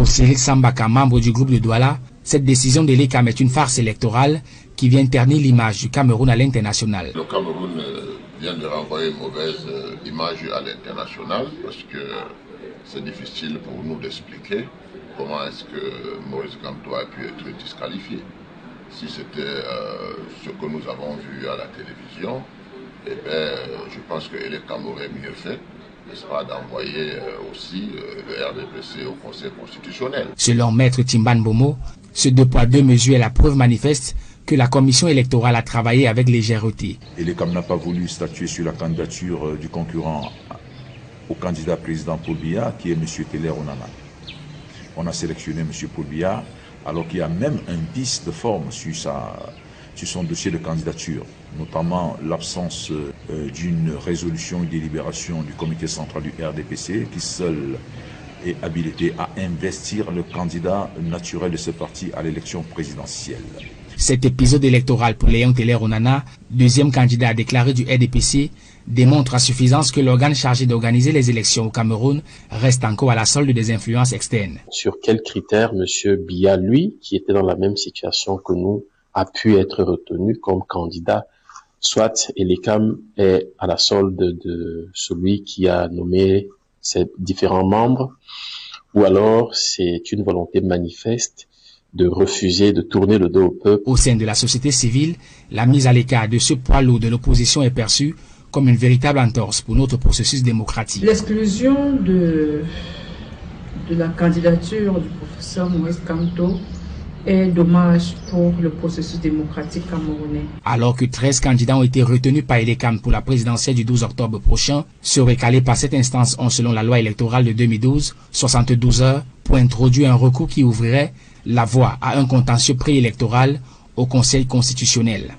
Pour Cyril Sambaka, membre du groupe de Douala, cette décision de l'ECAM est une farce électorale qui vient ternir l'image du Cameroun à l'international. Le Cameroun vient de renvoyer une mauvaise image à l'international parce que c'est difficile pour nous d'expliquer comment est-ce que Maurice Kamto a pu être disqualifié. Si c'était ce que nous avons vu à la télévision, eh bien, je pense que l'ECAM aurait mieux fait, n'est-ce pas, d'envoyer aussi le RDPC au Conseil constitutionnel. Selon Maître Timban Bomo, ce 2 poids 2 mesures est la preuve manifeste que la commission électorale a travaillé avec légèreté. Et l'ECAM n'a pas voulu statuer sur la candidature du concurrent au candidat président Paul Biya, qui est M. Teller Onana. On a sélectionné M. Paul Biya, alors qu'il y a même un vice de forme sur son dossier de candidature, notamment l'absence d'une résolution et délibération du comité central du RDPC, qui seul est habilité à investir le candidat naturel de ce parti à l'élection présidentielle. Cet épisode électoral pour Léon Teller Onana, deuxième candidat déclaré du RDPC, démontre à suffisance que l'organe chargé d'organiser les élections au Cameroun reste encore à la solde des influences externes. Sur quels critères M. Biya, lui, qui était dans la même situation que nous, a pu être retenu comme candidat? Soit l'ECAM est à la solde de celui qui a nommé ses différents membres, ou alors c'est une volonté manifeste de refuser de tourner le dos au peuple. Au sein de la société civile, la mise à l'écart de ce poids lourd de l'opposition est perçue comme une véritable entorse pour notre processus démocratique. L'exclusion de la candidature du professeur Maurice Kamto est dommage pour le processus démocratique camerounais. Alors que 13 candidats ont été retenus par l'ECAM pour la présidentielle du 12 octobre prochain, seraient calés par cette instance ont, selon la loi électorale de 2012, 72 heures pour introduire un recours qui ouvrirait la voie à un contentieux préélectoral au Conseil constitutionnel.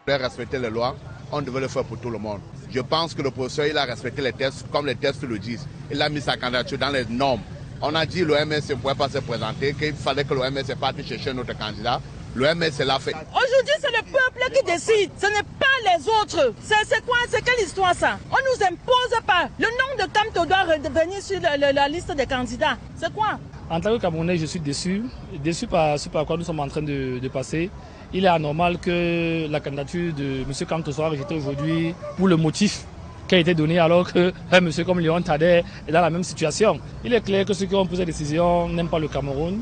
Respecter les lois, on devait le faire pour tout le monde. Je pense que le professeur il a respecté les tests comme les tests le disent. Il a mis sa candidature dans les normes. On a dit que l'OMS ne pouvait pas se présenter, qu'il fallait que l'OMS parte chercher notre candidat. L'OMS l'a fait. Aujourd'hui, c'est le peuple qui décide, ce n'est pas les autres. C'est quoi, c'est quelle histoire ça? On ne nous impose pas. Le nom de Kamto doit revenir sur la liste des candidats. C'est quoi? En tant que Camerounais, je suis déçu par ce par quoi nous sommes en train de passer. Il est anormal que la candidature de M. Kamto soit rejetée aujourd'hui pour le motif qui a été donné alors que M. comme Léon Tadé est dans la même situation. Il est clair que ceux qui ont pris cette décision n'aiment pas le Cameroun.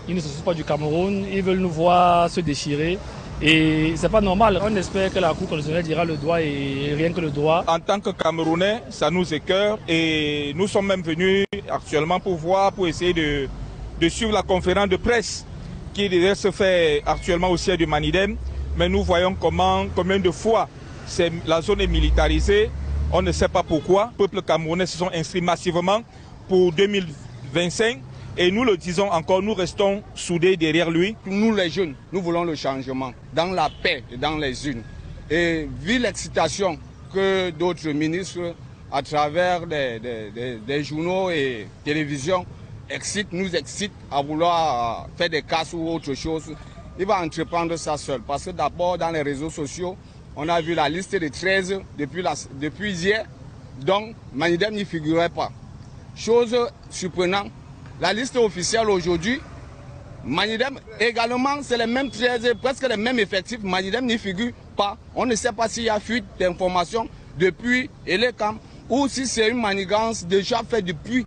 Ils ne se soucient pas du Cameroun, ils veulent nous voir se déchirer. Et c'est pas normal. On espère que la Cour constitutionnelle dira le droit et rien que le droit. En tant que Camerounais, ça nous écœure et nous sommes même venus actuellement pour essayer de suivre la conférence de presse qui devait se faire actuellement au siège du Manidem. Mais nous voyons combien de fois la zone est militarisée. On ne sait pas pourquoi. Le peuple camerounais se sont inscrits massivement pour 2025. Et nous le disons encore, nous restons soudés derrière lui. Nous les jeunes, nous voulons le changement dans la paix et dans les unes. Et vu l'excitation que d'autres ministres, à travers des journaux et télévisions, nous excitent à vouloir faire des casses ou autre chose, il va entreprendre ça seul. Parce que d'abord, dans les réseaux sociaux, on a vu la liste des 13 depuis hier, donc Manidem n'y figurait pas. Chose surprenante, la liste officielle aujourd'hui, Manidem également, c'est les mêmes 13, presque les mêmes effectifs, Manidem n'y figure pas. On ne sait pas s'il y a fuite d'informations depuis l'ECAM ou si c'est une manigance déjà faite depuis.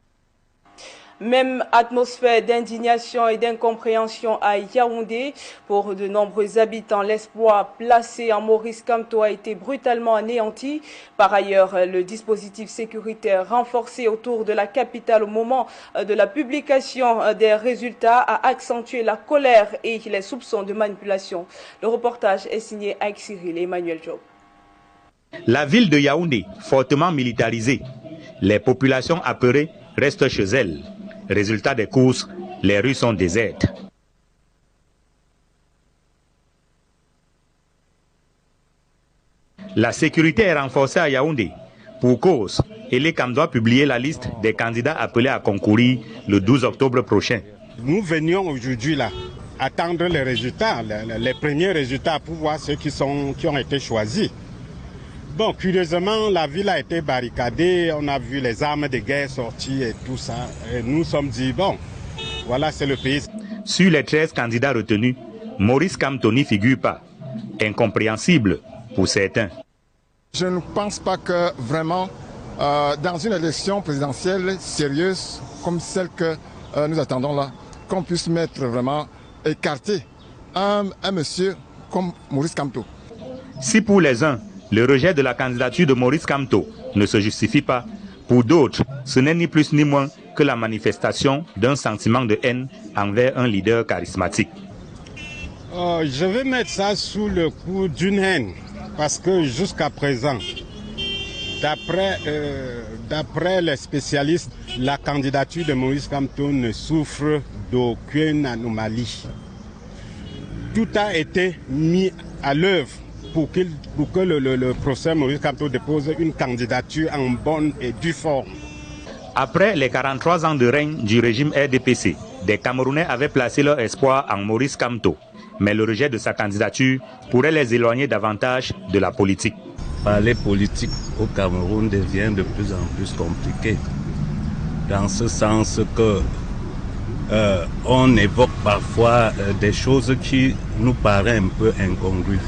Même atmosphère d'indignation et d'incompréhension à Yaoundé. Pour de nombreux habitants, l'espoir placé en Maurice Kamto a été brutalement anéanti. Par ailleurs, le dispositif sécuritaire renforcé autour de la capitale au moment de la publication des résultats a accentué la colère et les soupçons de manipulation. Le reportage est signé Aïk Cyril et Emmanuel Job. La ville de Yaoundé, fortement militarisée, les populations apeurées restent chez elles. Résultat des courses, les rues sont désertes. La sécurité est renforcée à Yaoundé. Pour cause, l'ECAM doit publier la liste des candidats appelés à concourir le 12 octobre prochain. Nous venions aujourd'hui là attendre les résultats, les premiers résultats pour voir ceux qui ont été choisis. Bon, curieusement, la ville a été barricadée, on a vu les armes de guerre sorties et tout ça. Et nous sommes dit, bon, Voilà, c'est le pays. Sur les 13 candidats retenus, Maurice Kamto n'y figure pas. Incompréhensible pour certains. Je ne pense pas que vraiment, dans une élection présidentielle sérieuse comme celle que nous attendons là, qu'on puisse mettre vraiment écarté un monsieur comme Maurice Kamto. Si pour les uns, le rejet de la candidature de Maurice Kamto ne se justifie pas, pour d'autres, ce n'est ni plus ni moins que la manifestation d'un sentiment de haine envers un leader charismatique. Je vais mettre ça sous le coup d'une haine, parce que jusqu'à présent, d'après les spécialistes, la candidature de Maurice Kamto ne souffre d'aucune anomalie. Tout a été mis à l'œuvre pour que le professeur Maurice Kamto dépose une candidature en bonne et due forme. Après les 43 ans de règne du régime RDPC, des Camerounais avaient placé leur espoir en Maurice Kamto. Mais le rejet de sa candidature pourrait les éloigner davantage de la politique. Parler politique au Cameroun devient de plus en plus compliqué. Dans ce sens que on évoque parfois des choses qui nous paraissent un peu incongrues.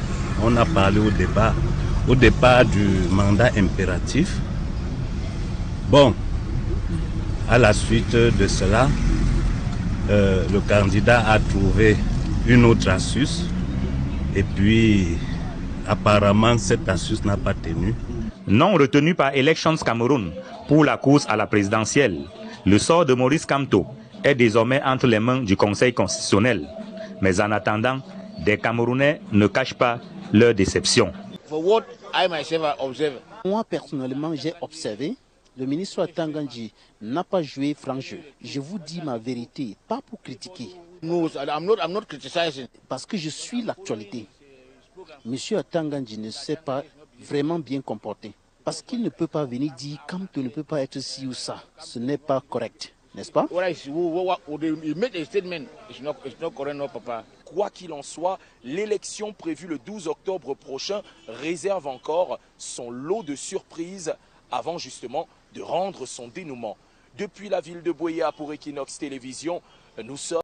On a parlé au départ du mandat impératif. Bon, à la suite de cela, le candidat a trouvé une autre astuce et puis apparemment cette astuce n'a pas tenu. Non retenu par Elections Cameroun pour la course à la présidentielle, le sort de Maurice Kamto est désormais entre les mains du Conseil constitutionnel. Mais en attendant, des Camerounais ne cachent pas leur déception. Moi personnellement j'ai observé, le ministre Atangandji n'a pas joué franc jeu. Je vous dis ma vérité, pas pour critiquer. No, I'm not criticizing. Parce que je suis l'actualité. Monsieur Atangandji ne s'est pas vraiment bien comporté. Parce qu'il ne peut pas venir dire Kamto ne peut pas être ci ou ça. Ce n'est pas correct, n'est-ce pas? Quoi qu'il en soit, l'élection prévue le 12 octobre prochain réserve encore son lot de surprises avant justement de rendre son dénouement. Depuis la ville de Buea pour Equinox Télévision, nous sommes